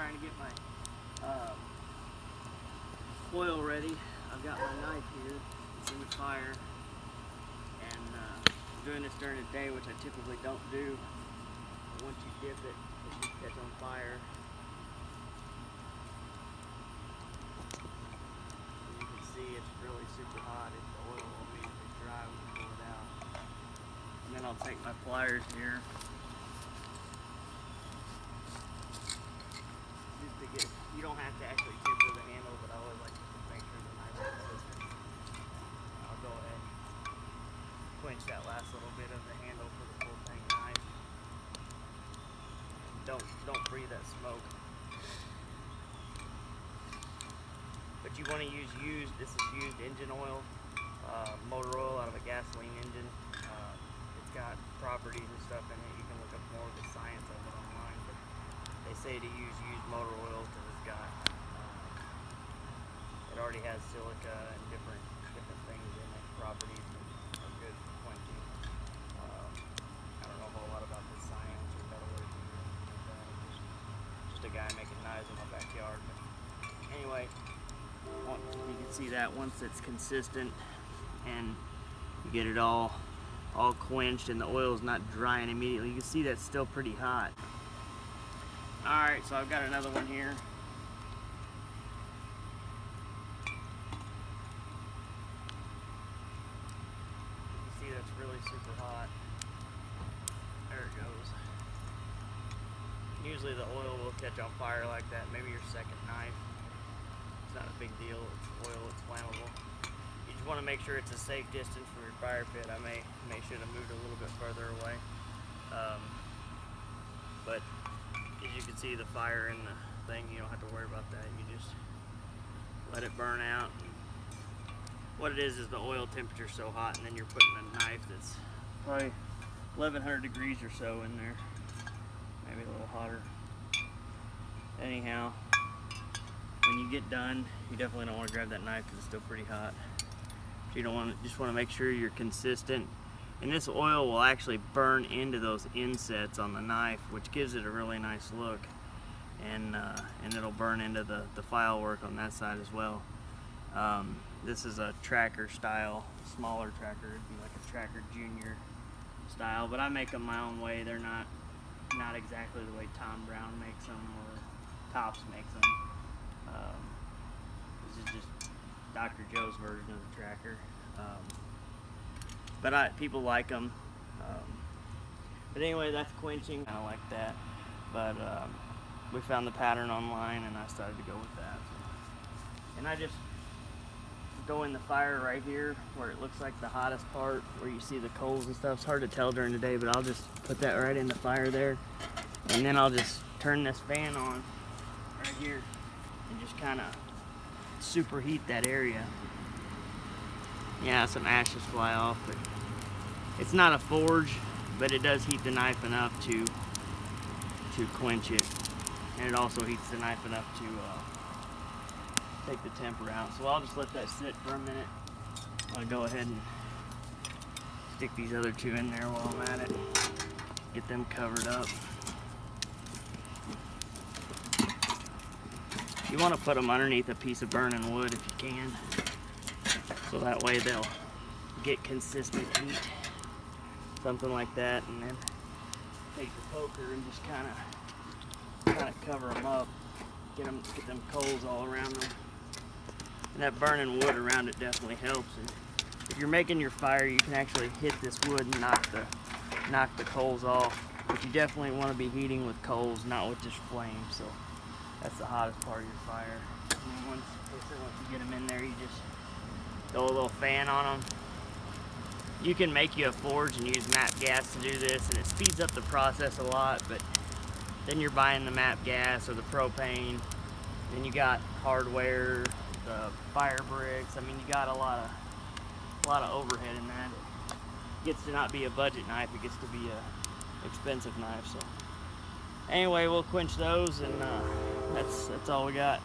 trying to get my oil ready. I've got my knife here. It's in the fire, and I'm doing this during the day, which I typically don't do. But once you dip it, it should catch on fire. And you can see it's really super hot. The oil will immediately dry when you pull it out. And then I'll take my pliers here. You don't have to actually temper the handle, but I always like to make sure the knife is consistent. I'll go ahead and quench that last little bit of the handle for the full thing knife. Don't breathe that smoke. But you want to use this is used engine oil, motor oil out of a gasoline engine. It's got properties and stuff in it. You can look up more of the science of it online, but they say to use used motor oil because it's got it already has silica and different things in it, properties that are good for quenching. I don't know a whole lot about the science or metallurgy or anything like that. Just a guy making knives in my backyard. But anyway, you can see that once it's consistent and you get it all quenched and the oil is not drying immediately, you can see that's still pretty hot. Alright, so I've got another one here. You can see that's really super hot. There it goes. Usually the oil will catch on fire like that, maybe your second knife. It's not a big deal, it's oil, it's flammable. You just want to make sure it's a safe distance from your fire pit. I may should have moved a little bit further away. But as you can see the fire in the thing, you don't have to worry about that. You just let it burn out. What it is the oil temperature so hot, and then you're putting a knife that's probably 1100 degrees or so in there, maybe a little hotter. Anyhow, when you get done, you definitely don't want to grab that knife because it's still pretty hot. So you don't want to, just want to make sure you're consistent. And this oil will actually burn into those insets on the knife, which gives it a really nice look. And it'll burn into the file work on that side as well. This is a tracker style, smaller tracker. It'd be like a tracker junior style, but I make them my own way. They're not exactly the way Tom Brown makes them or Tops makes them. This is just DrJoes version of the tracker. But people like them. But anyway, that's quenching. I like that. But we found the pattern online, and I started to go with that. And I just go in the fire right here, where it looks like the hottest part, where you see the coals and stuff. It's hard to tell during the day, but I'll just put that right in the fire there, and then I'll just turn this fan on right here, and just kind of superheat that area. Yeah, some ashes fly off, but it's not a forge, but it does heat the knife enough to quench it, and it also heats the knife enough to take the temper out. So I'll just let that sit for a minute. I'll go ahead and stick these other two in there while I'm at it. Get them covered up. You want to put them underneath a piece of burning wood if you can, so that way they'll get consistent heat. Something like that, and then take the poker and just kind of cover them up. Get them coals all around them. And that burning wood around it definitely helps. And if you're making your fire, you can actually hit this wood and knock the coals off. But you definitely want to be heating with coals, not with just flames. So that's the hottest part of your fire. And then once you get them in there, you just throw a little fan on them. You can make you a forge and use MAP gas to do this, and it speeds up the process a lot, but then you're buying the MAP gas or the propane, then you got hardware, the fire bricks. I mean, you got a lot of overhead in that. It gets to not be a budget knife, it gets to be a expensive knife. So anyway, we'll quench those, and that's all we got.